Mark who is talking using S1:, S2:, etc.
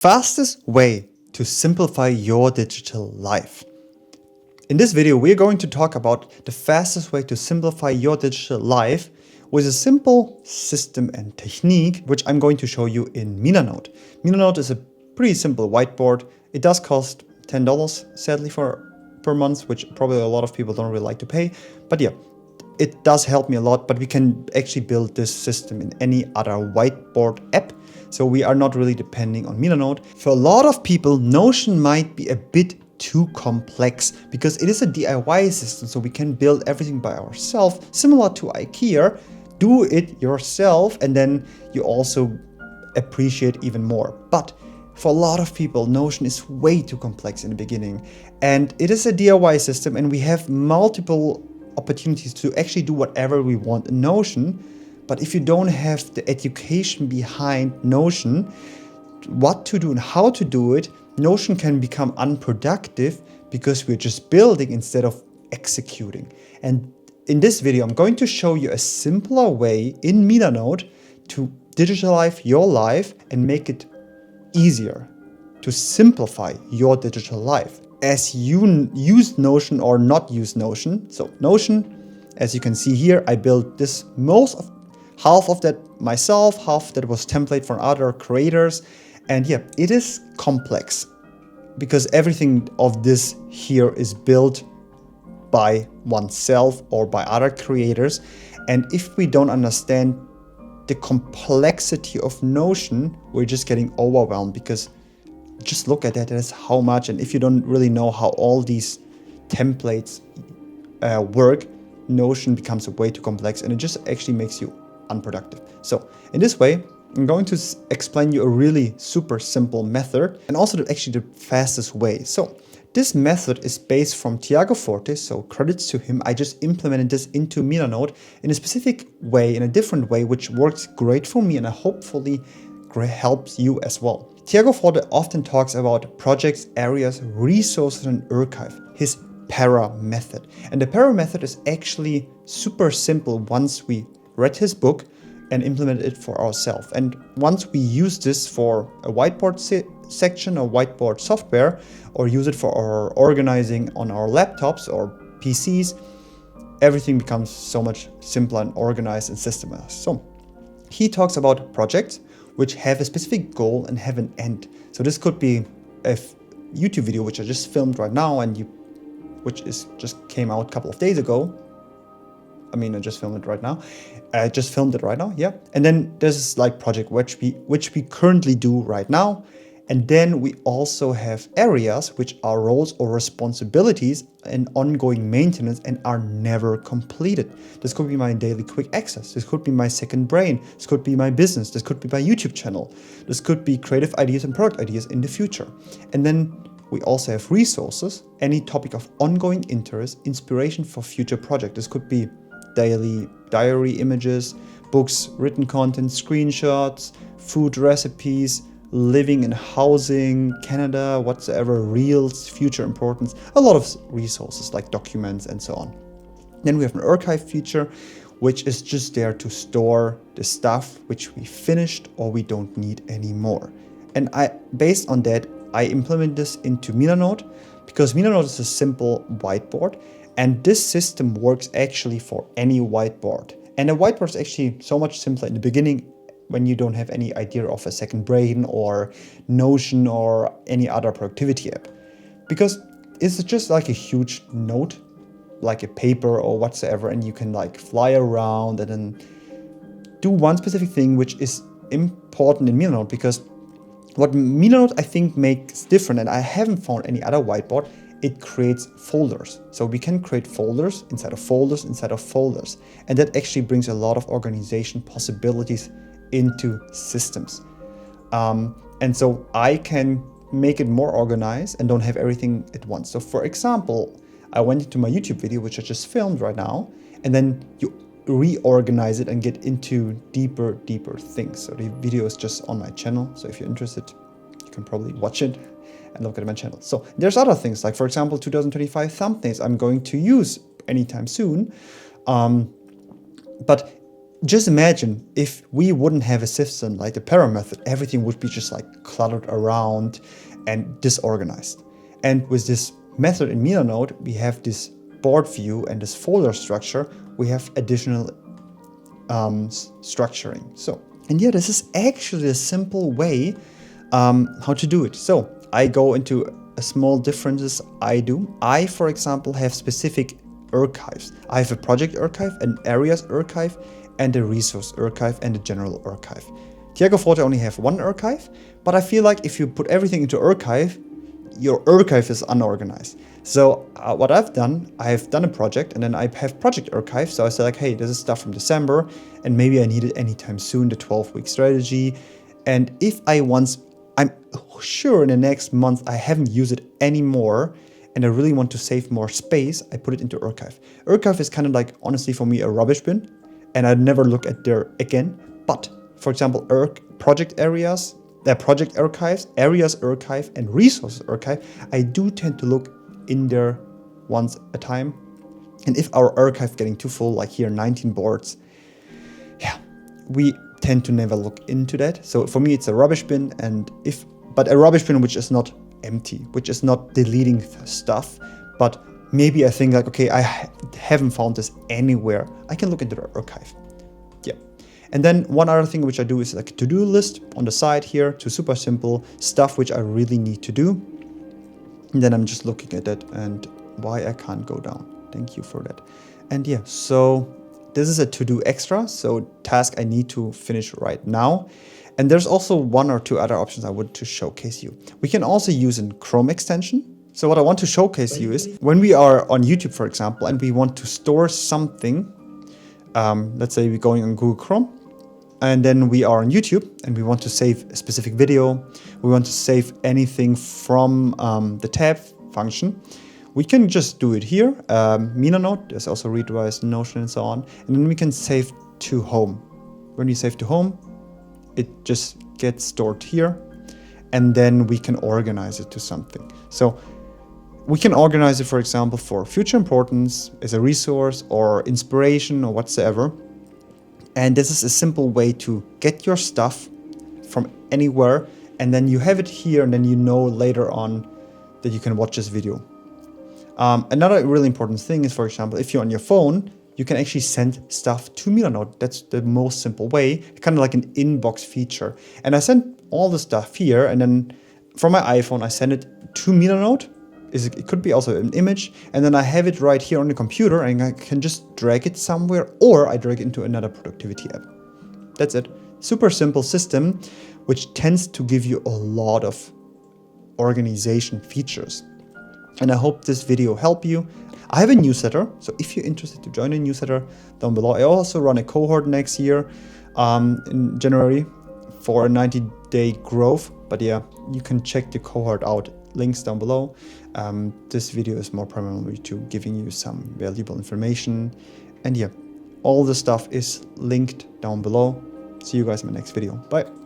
S1: Fastest way to simplify your digital life. In this video, we're going to talk about the fastest way to simplify your digital life with a simple system and technique, which I'm going to show you in Milanote. Milanote is a pretty simple whiteboard. It does cost $10, sadly, per month, which probably a lot of people don't really like to pay. But yeah, it does help me a lot, but we can actually build this system in any other whiteboard app. So we are not really depending on Milanote. For a lot of people, Notion might be a bit too complex because it is a DIY system. So we can build everything by ourselves, similar to IKEA. Do it yourself, and then you also appreciate even more. But for a lot of people, Notion is way too complex in the beginning. And it is a DIY system, and we have multiple opportunities to actually do whatever we want in Notion. But if you don't have the education behind Notion, what to do and how to do it, Notion can become unproductive because we're just building instead of executing. And in this video, I'm going to show you a simpler way in Milanote to digitalize your life and make it easier to simplify your digital life as you use Notion or not use Notion. So Notion, as you can see here, I built this half of that myself, half that was template from other creators. And yeah, it is complex because everything of this here is built by oneself or by other creators. And if we don't understand the complexity of Notion, we're just getting overwhelmed because just look at that as how much. And if you don't really know how all these templates work, Notion becomes way too complex and it just actually makes you unproductive. So in this way, I'm going to explain you a really super simple method and also actually the fastest way. So this method is based from Tiago Forte, so credits to him. I just implemented this into Milanote in a specific way, in a different way, which works great for me and hopefully helps you as well. Tiago Forte often talks about projects, areas, resources, and archive, his P.A.S.T.O.R method. And the P.A.S.T.O.R method is actually super simple once we read his book and implemented it for ourselves. And once we use this for a whiteboard section or whiteboard software, or use it for our organizing on our laptops or PCs, everything becomes so much simpler and organized and systemized. So he talks about projects which have a specific goal and have an end. So this could be a YouTube video which I just filmed right now and which just came out a couple of days ago. I just filmed it right now. Yeah. And then there's like project which we currently do right now. And then we also have areas which are roles or responsibilities and ongoing maintenance and are never completed. This could be my daily quick access. This could be my second brain. This could be my business. This could be my YouTube channel. This could be creative ideas and product ideas in the future. And then we also have resources, any topic of ongoing interest, inspiration for future project. This could be daily diary images, books, written content, screenshots, food recipes, living and housing, Canada, whatsoever, reels, future importance, a lot of resources like documents and so on. Then we have an archive feature, which is just there to store the stuff which we finished or we don't need anymore. And based on that, I implement this into Milanote because Milanote is a simple whiteboard. And this system works actually for any whiteboard. And a whiteboard is actually so much simpler in the beginning when you don't have any idea of a second brain or Notion or any other productivity app. Because it's just like a huge note, like a paper or whatsoever, and you can like fly around and then do one specific thing which is important in Milanote. Because what Milanote I think makes different, and I haven't found any other whiteboard, it creates folders. So we can create folders inside of folders inside of folders. And that actually brings a lot of organization possibilities into systems. And so I can make it more organized and don't have everything at once. So for example, I went into my YouTube video, which I just filmed right now, and then you reorganize it and get into deeper things. So the video is just on my channel. So if you're interested, you can probably watch it and look at my channel. So there's other things like, for example, 2025 thumbnails I'm going to use anytime soon. But just imagine if we wouldn't have a system like the P.A.S.T.O.R method, everything would be just like cluttered around and disorganized. And with this method in Milanote, we have this board view and this folder structure. We have additional structuring. So, and yeah, this is actually a simple way how to do it. So I go into a small differences I do. I, for example, have specific archives. I have a project archive, an areas archive, and a resource archive, and a general archive. Cohort only have one archive, but I feel like if you put everything into archive, your archive is unorganized. So what I've done a project, and then I have project archive. So I say like, hey, this is stuff from December, and maybe I need it anytime soon, the 12-week strategy. And if I'm sure in the next month I haven't used it anymore, and I really want to save more space, I put it into archive. Archive is kind of like, honestly, for me, a rubbish bin, and I'd never look at there again. But for example, project areas, project archives, areas archive, and resources archive, I do tend to look in there once a time. And if our archive getting too full, like here, 19 boards, yeah, we tend to never look into that. So for me, it's a rubbish bin, but a rubbish bin which is not empty, which is not deleting stuff, but maybe I think like, okay, I haven't found this anywhere. I can look into the archive. Yeah. And then one other thing which I do is like a to-do list on the side here, to super simple stuff which I really need to do. And then I'm just looking at it and why I can't go down. Thank you for that. And yeah, so this is a to-do extra, so task I need to finish right now. And there's also one or two other options I want to showcase you. We can also use a Chrome extension. So what I want to showcase you is when we are on YouTube, for example, and we want to store something, let's say we're going on Google Chrome, and then we are on YouTube and we want to save a specific video. We want to save anything from the tab function. We can just do it here. Milanote, there's also Readwise, Notion, and so on. And then we can save to home. When we save to home, it just gets stored here. And then we can organize it to something. So we can organize it, for example, for future importance, as a resource or inspiration or whatsoever. And this is a simple way to get your stuff from anywhere. And then you have it here, and then you know later on that you can watch this video. Another really important thing is, for example, if you're on your phone, you can actually send stuff to Milanote. That's the most simple way, kind of like an inbox feature. And I send all the stuff here, and then from my iPhone, I send it to Milanote. It could be also an image, and then I have it right here on the computer, and I can just drag it somewhere, or I drag it into another productivity app. That's it. Super simple system, which tends to give you a lot of organization features. And I hope this video helped you. I have a newsletter, so if you're interested to join a newsletter, down below. I also run a cohort next year in January for a 90-day growth. But yeah, you can check the cohort out. Links down below. This video is more primarily to giving you some valuable information. And yeah, all the stuff is linked down below. See you guys in my next video. Bye.